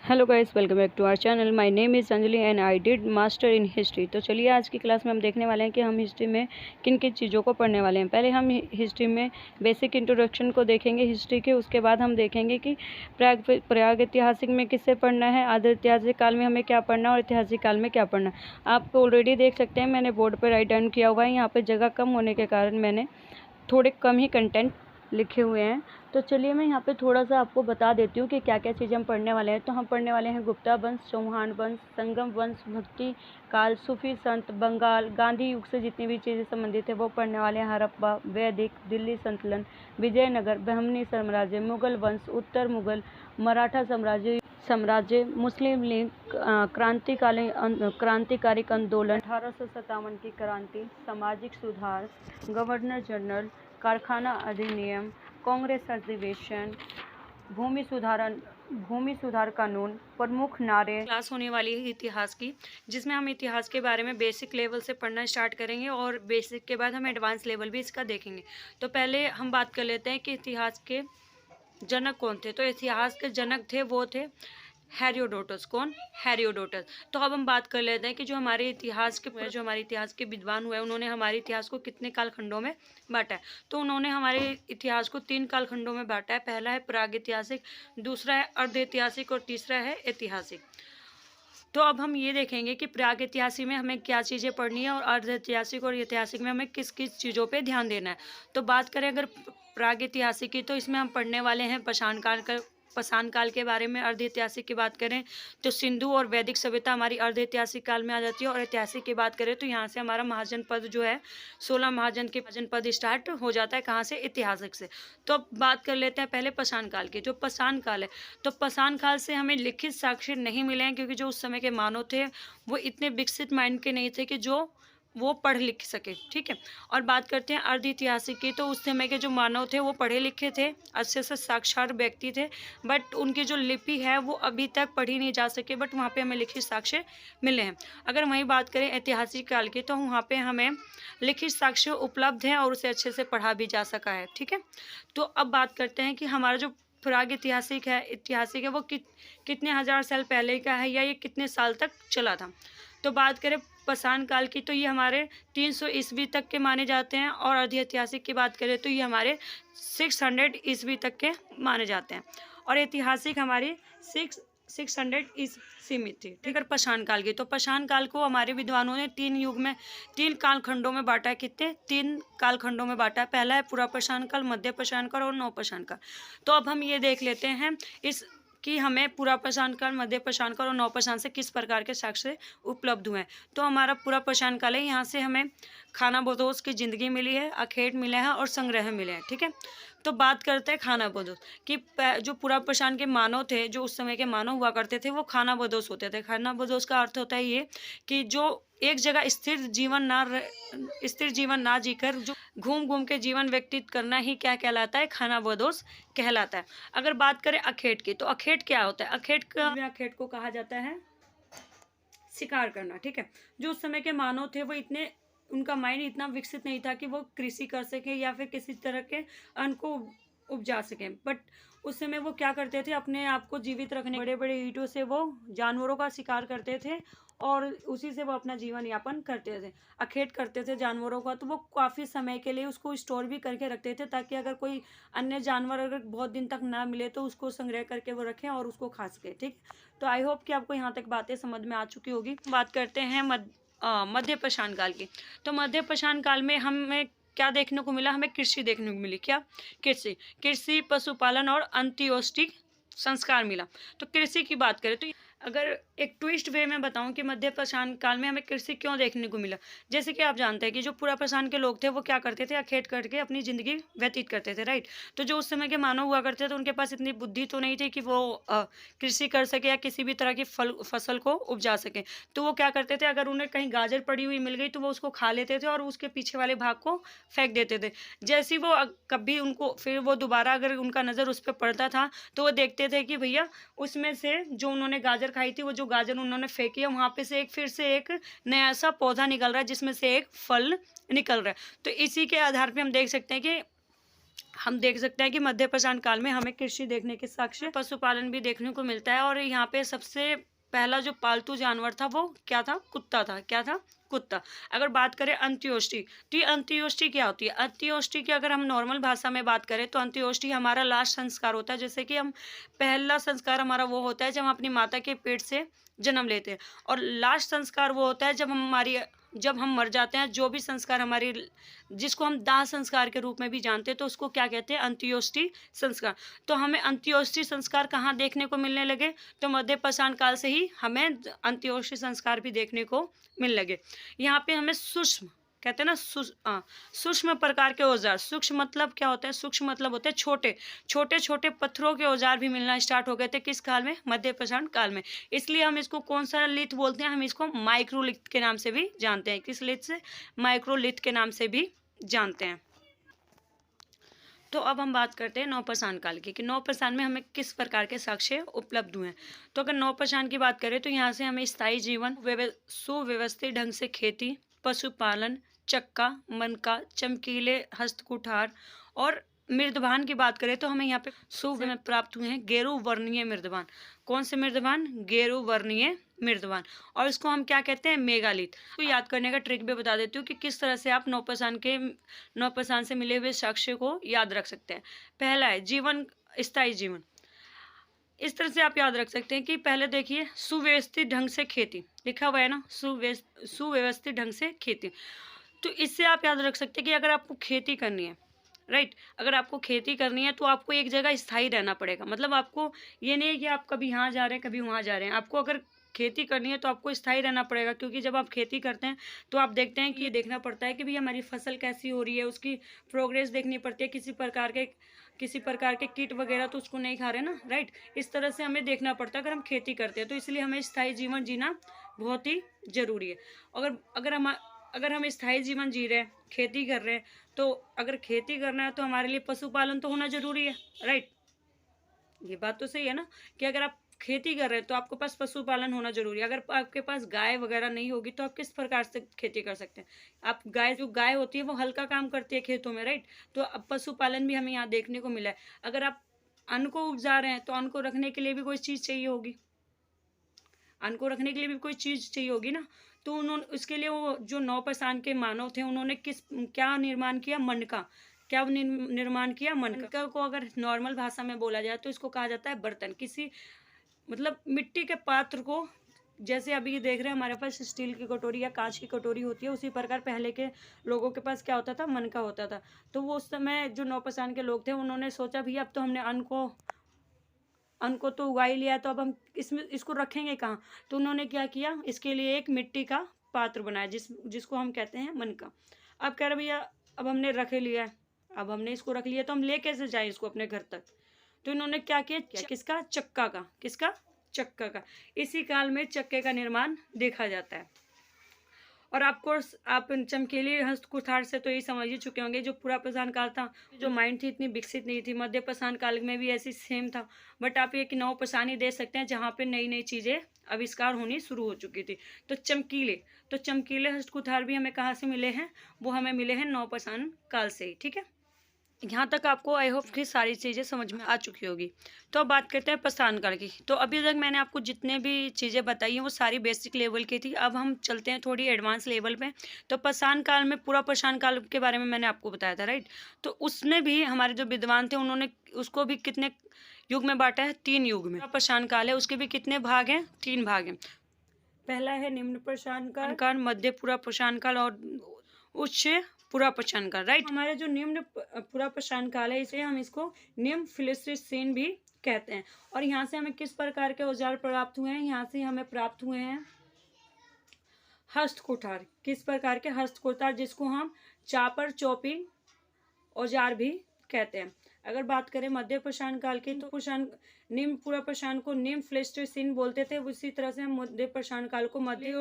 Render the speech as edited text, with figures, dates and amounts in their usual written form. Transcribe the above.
Hello guys, welcome back to our channel. My name is Anjali and I did master in history. तो चलिए आज की class में हम देखने वाले हैं कि हम हिस्ट्री में किन किन चीज़ों को पढ़ने वाले हैं। पहले हम हिस्ट्री में बेसिक इंट्रोडक्शन को देखेंगे हिस्ट्री के। उसके बाद हम देखेंगे कि प्राग ऐतिहासिक में किससे पढ़ना है, आधे ऐतिहासिक काल में हमें क्या पढ़ना है और ऐतिहासिक काल में क्या पढ़ना है। आप ऑलरेडी देख सकते हैं मैंने बोर्ड पर राइट डाउन किया हुआ है। यहाँ पर जगह कम होने के कारण मैंने थोड़े कम ही कंटेंट लिखे हुए हैं। तो चलिए मैं यहाँ पे थोड़ा सा आपको बता देती हूँ कि क्या क्या चीज़ें हम पढ़ने वाले हैं। तो हम पढ़ने वाले हैं गुप्ता वंश, चौहान वंश, संगम वंश, भक्ति काल, सूफी संत, बंगाल, गांधी युग से जितनी भी चीज़ें संबंधित है वो पढ़ने वाले हैं। हड़प्पा, वैदिक, दिल्ली संतुलन, विजयनगर, बहमनी साम्राज्य, मुगल वंश, उत्तर मुगल, मराठा साम्राज्य, मुस्लिम लीग, क्रांतिकारिक आंदोलन, 1857 की क्रांति, सामाजिक सुधार, गवर्नर जनरल, कारखाना अधिनियम, कांग्रेस अधिवेशन, भूमि सुधार कानून, प्रमुख नारे। क्लास होने वाली है इतिहास की, जिसमें हम इतिहास के बारे में बेसिक लेवल से पढ़ना स्टार्ट करेंगे और बेसिक के बाद हम एडवांस लेवल भी इसका देखेंगे। तो पहले हम बात कर लेते हैं कि इतिहास के जनक कौन थे। तो इतिहास के जनक थे वो थे हेरोडोटस। कौन? हेरोडोटस। तो अब हम बात कर लेते हैं कि जो हमारे इतिहास के विद्वान हुए उन्होंने हमारे इतिहास को कितने कालखंडों में बांटा है। तो उन्होंने हमारे इतिहास को 3 कालखंडों में बांटा है। पहला है प्रागैतिहासिक, दूसरा है अर्ध ऐतिहासिक और तीसरा है ऐतिहासिक। तो अब हम ये देखेंगे कि प्रागैतिहासिक में हमें क्या चीज़ें पढ़नी है और अर्ध ऐतिहासिक और ऐतिहासिक में हमें किस किस चीज़ों पे ध्यान देना है। तो बात करें अगर प्रागैतिहासिक की, तो इसमें हम पढ़ने वाले हैं पाषाण काल के बारे में। अर्ध ऐतिहासिक की बात करें तो सिंधु और वैदिक सभ्यता हमारी अर्ध ऐतिहासिक काल में आ जाती है। और ऐतिहासिक की बात करें तो यहाँ से हमारा महाजनपद जो है 16 महाजनपद स्टार्ट हो जाता है। कहाँ से? ऐतिहासिक से। तो अब बात कर लेते हैं पहले पाषाण काल की। जो पाषाण काल है, तो पाषाण काल से हमें लिखित साक्ष्य नहीं मिले हैं, क्योंकि जो उस समय के मानव थे वो इतने विकसित माइंड के नहीं थे कि जो वो पढ़ लिख सके। ठीक है। और बात करते हैं अर्ध ऐतिहासिक की। तो उस समय के जो मानव थे वो पढ़े लिखे थे, अच्छे से साक्षर व्यक्ति थे, बट उनकी जो लिपि है वो अभी तक पढ़ी नहीं जा सके, बट वहाँ पे हमें लिखित साक्ष्य मिले हैं। अगर वहीं बात करें ऐतिहासिक काल की, तो वहाँ पे हमें लिखित साक्ष्य उपलब्ध है और उसे अच्छे से पढ़ा भी जा सका है। ठीक है। तो अब बात करते हैं कि हमारा जो प्रागैतिहासिक है वो कितने हजार साल पहले का है, या ये कितने साल तक चला था। तो बात करें पाषाण काल की, तो ये हमारे 300 ईस्वी तक के माने जाते हैं। और अर्ध ऐतिहासिक की बात करें तो ये हमारे 600 ईस्वी तक के माने जाते हैं। और ऐतिहासिक हमारी 600 सीमित थी। ठीक है। पाषाण काल की, तो पाषाण काल को हमारे विद्वानों ने 3 कालखंडों में बांटा है। कितने? 3 कालखंडों में बांटा है। पहला है पूरा पाषाण काल, मध्य पाषाण काल और नवपाषाण काल। तो अब हम ये देख लेते हैं कि हमें पूरा पाषाण काल, मध्य पाषाण काल और नवपाषाण से किस प्रकार के साक्ष्य उपलब्ध हुए हैं। तो हमारा पूरा पाषाण काल है, यहाँ से हमें खानाबदोश की जिंदगी मिली है, अखेट मिले हैं और संग्रह मिले हैं। ठीक है। तो बात करते हैं खानाबदोश कि जो पूरा पाषाण के मानव थे, जो उस समय के मानव हुआ करते थे, वो खानाबदोश होते थे। खानाबदोश का अर्थ होता है ये कि जो एक जगह स्थिर जीवन ना जीकर जो घूम घूम के जीवन व्यतीत करना ही क्या कहलाता है? खानाबदोश कहलाता है। अगर बात करें अखेट की, तो अखेट क्या होता है? अखेट को कहा जाता है शिकार करना। ठीक है। जो उस समय के मानव थे वो उनका माइंड इतना विकसित नहीं था कि वो कृषि कर सके या फिर किसी तरह के अन्न को उपजा सकें, बट उस समय वो क्या करते थे? अपने आप को जीवित रखने बड़े बड़े ईंटों से वो जानवरों का शिकार करते थे और उसी से वो अपना जीवन यापन करते थे। अखेट करते थे जानवरों का, तो वो काफ़ी समय के लिए उसको स्टोर भी करके रखते थे, ताकि अगर कोई अन्य जानवर अगर बहुत दिन तक ना मिले तो उसको संग्रह करके वो रखें और उसको खा सके। ठीक। तो आई होप कि आपको यहाँ तक बातें समझ में आ चुकी होगी। बात करते हैं मध्य पाषाण काल की। तो मध्य पाषाण काल में हमें क्या देखने को मिला? हमें कृषि देखने को मिली। क्या? कृषि, पशुपालन और अंत्योष्टि संस्कार मिला। तो कृषि की बात करें तो अगर एक ट्विस्ट वे में बताऊं कि मध्य पाषाण काल में हमें कृषि क्यों देखने को मिला, जैसे कि आप जानते हैं कि जो पूरा पाषाण के लोग थे वो क्या करते थे? अखेट करके अपनी ज़िंदगी व्यतीत करते थे। राइट। तो जो उस समय के मानव हुआ करते थे उनके पास इतनी बुद्धि तो नहीं थी कि वो कृषि कर सके या किसी भी तरह की फसल को उपजा सके। तो वो क्या करते थे? अगर उन्हें कहीं गाजर पड़ी हुई मिल गई तो वो उसको खा लेते थे और उसके पीछे वाले भाग को फेंक देते थे। जैसे ही वो कभी उनको फिर वो दोबारा अगर उनका नज़र उस पर पड़ता था तो वो देखते थे कि भैया उसमें से जो उन्होंने गाजर खाई थी, वो जो गाजर उन्होंने फेंकी है वहाँ पे से फिर से एक नया सा पौधा निकल रहा है जिसमें से एक फल निकल रहा है। तो इसी के आधार पे हम देख सकते हैं कि हम देख सकते हैं कि मध्य पाषाण काल में हमें कृषि देखने के साक्ष्य, पशुपालन भी देखने को मिलता है। और यहाँ पे सबसे पहला जो पालतू जानवर था वो क्या था? कुत्ता था। क्या था? कुत्ता। अगर बात करें अंत्योष्टि, तो ये अंत्योष्टि क्या होती है? अंत्योष्टि की अगर हम नॉर्मल भाषा में बात करें तो अंत्योष्टि हमारा लास्ट संस्कार होता है। जैसे कि हम पहला संस्कार हमारा वो होता है जब हम अपनी माता के पेट से जन्म लेते हैं, और लास्ट संस्कार वो होता है जब हम मर जाते हैं। जो भी संस्कार हमारी, जिसको हम दाह संस्कार के रूप में भी जानते हैं, तो उसको क्या कहते हैं? अंत्योष्टि संस्कार। तो हमें अंत्योष्टि संस्कार कहाँ देखने को मिलने लगे? तो मध्य पाषाण काल से ही हमें अंत्योष्टि संस्कार भी देखने को मिलने लगे। यहाँ पे हमें सूक्ष्म, कहते हैं ना, सूक्ष्म प्रकार के औजार। सूक्ष्म मतलब क्या होता है? सूक्ष्म मतलब होते हैं छोटे छोटे छोटे पत्थरों के औजार भी मिलना स्टार्ट हो गए थे। किस काल में? मध्य पाषाण काल में। इसलिए हम इसको कौन सा लिथ बोलते हैं? हम इसको माइक्रोलिथ के नाम से भी जानते हैं। किस लिथ से? माइक्रोलिथ के नाम से भी जानते हैं। तो अब हम बात करते हैं नवपाषाण काल की, कि नवपाषाण में हमें किस प्रकार के साक्ष्य उपलब्ध हुए हैं। तो अगर नवपाषाण की बात करें तो यहाँ से हमें स्थायी जीवन, सुव्यवस्थित ढंग से खेती, पशुपालन, चक्का, मनका, चमकीले हस्तकुठार और मृदभान की बात करें तो हमें यहाँ पे सुव्य में प्राप्त हुए हैं गेरू वर्णीय मृदभान। कौन से मृदभान? गेरू वर्णीय मृदभान। और इसको हम क्या कहते हैं? मेगालिथ। तो याद करने का ट्रिक भी बता देती हूँ कि किस तरह से आप नवपाषाण से मिले हुए साक्ष्य को याद रख सकते हैं। पहला है जीवन, स्थायी जीवन। इस तरह से आप याद रख सकते हैं कि पहले देखिए सुव्यवस्थित ढंग से खेती, लिखा हुआ है ना, सुव्यवस्थित ढंग से खेती। तो इससे आप याद रख सकते हैं कि अगर आपको खेती करनी है, राइट, अगर आपको खेती करनी है तो आपको एक जगह स्थायी रहना पड़ेगा। मतलब आपको ये नहीं है कि आप कभी यहाँ जा रहे हैं कभी वहाँ जा रहे हैं। आपको अगर खेती करनी है तो आपको स्थायी रहना पड़ेगा, क्योंकि जब आप खेती करते हैं तो आप देखते हैं कि ये देखना पड़ता है कि भाई हमारी फसल कैसी हो रही है, उसकी प्रोग्रेस देखनी पड़ती है। किसी प्रकार के कीट वगैरह तो उसको नहीं खा रहे ना, राइट। इस तरह से हमें देखना पड़ता है अगर हम खेती करते हैं। तो इसलिए हमें स्थायी जीवन जीना बहुत ही ज़रूरी है। अगर हम स्थायी जीवन जी रहे हैं, खेती कर रहे हैं, तो अगर खेती करना है तो हमारे लिए पशुपालन तो होना ज़रूरी है, राइट। ये बात तो सही है ना, कि अगर आप खेती कर रहे हैं तो आपके पास पशुपालन होना जरूरी है। अगर आपके पास गाय वगैरह नहीं होगी तो आप किस प्रकार से खेती कर सकते हैं? आप जो गाय होती है वो हल्का काम करती है खेतों में, राइट। तो अब पशुपालन भी हमें यहाँ देखने को मिला है। अगर आप अन्न को उपजा रहे हैं तो अन्न को रखने के लिए भी कोई चीज़ चाहिए होगी, अन्न को रखने के लिए भी कोई चीज़ चाहिए होगी ना। तो उन्होंने उसके लिए, वो जो नवपाषाण के मानव थे, उन्होंने क्या निर्माण किया? मनका। क्या निर्माण किया? मनका को अगर नॉर्मल भाषा में बोला जाए तो इसको कहा जाता है बर्तन। किसी मतलब मिट्टी के पात्र को, जैसे अभी देख रहे हैं हमारे पास स्टील की कटोरी या कांच की कटोरी होती है, उसी प्रकार पहले के लोगों के पास क्या होता था? मनका होता था। तो वो उस समय जो नवपाषाण के लोग थे उन्होंने सोचा भी अब तो हमने अन्न को तो उगा ही लिया, तो अब हम इसको रखेंगे कहाँ? तो उन्होंने क्या किया? इसके लिए एक मिट्टी का पात्र बनाया जिसको हम कहते हैं मनका। अब कह रहे भैया अब हमने रख लिया है, अब हमने इसको रख लिया तो हम ले कैसे जाएं इसको अपने घर तक? तो इन्होंने क्या किया? किसका? चक्का का। किसका? चक्का का। इसी काल में चक्के का निर्माण देखा जाता है। और आपको आप चमकीली हस्तकुठार से तो यही समझ ही चुके होंगे, जो पूरा पाषाण काल था, जो माइंड थी इतनी विकसित नहीं थी। मध्य पाषाण काल में भी ऐसी सेम था, बट आप एक नवपाषाण ही दे सकते हैं जहाँ पे नई नई चीज़ें आविष्कार होनी शुरू हो चुकी थी। तो चमकीले हस्तकुठार भी हमें कहाँ से मिले हैं? वो हमें मिले हैं नवपाषाण काल से ही, ठीक है। यहाँ तक आपको आई होप कि सारी चीज़ें समझ में आ चुकी होगी। तो अब बात करते हैं पाषाण काल की। तो अभी तक मैंने आपको जितने भी चीज़ें बताई हैं वो सारी बेसिक लेवल की थी। अब हम चलते हैं थोड़ी एडवांस लेवल पे। तो पाषाण काल में, पूरा पाषाण काल के बारे में मैंने आपको बताया था, राइट। तो उसमें भी हमारे जो विद्वान थे उन्होंने उसको भी कितने युग में बांटा है? 3 युग में। पाषाण काल है, उसके भी कितने भाग हैं? 3 भाग हैं। पहला है निम्न पाषाण काल, मध्य पूरा पाषाण काल और उच्च पूरा पाषाण काल, राइट। हमारे जो निम्न पूरा पाषाण काल है, इसे हम इसको निम्न प्लेइस्टोसीन भी कहते हैं। और यहाँ से हमें किस प्रकार के औजार प्राप्त हुए हैं? यहाँ से हमें प्राप्त हुए हैं हस्तकुठार। किस प्रकार के? हस्तकुठार, जिसको हम चापर चौपिंग औजार भी कहते हैं। अगर बात करें मध्य पाषाण काल की, तो निम्न पूरा पाषाण को निम्न प्लेइस्टोसीन बोलते थे। उसी तरह से हम मध्य पाषाण काल को मध्य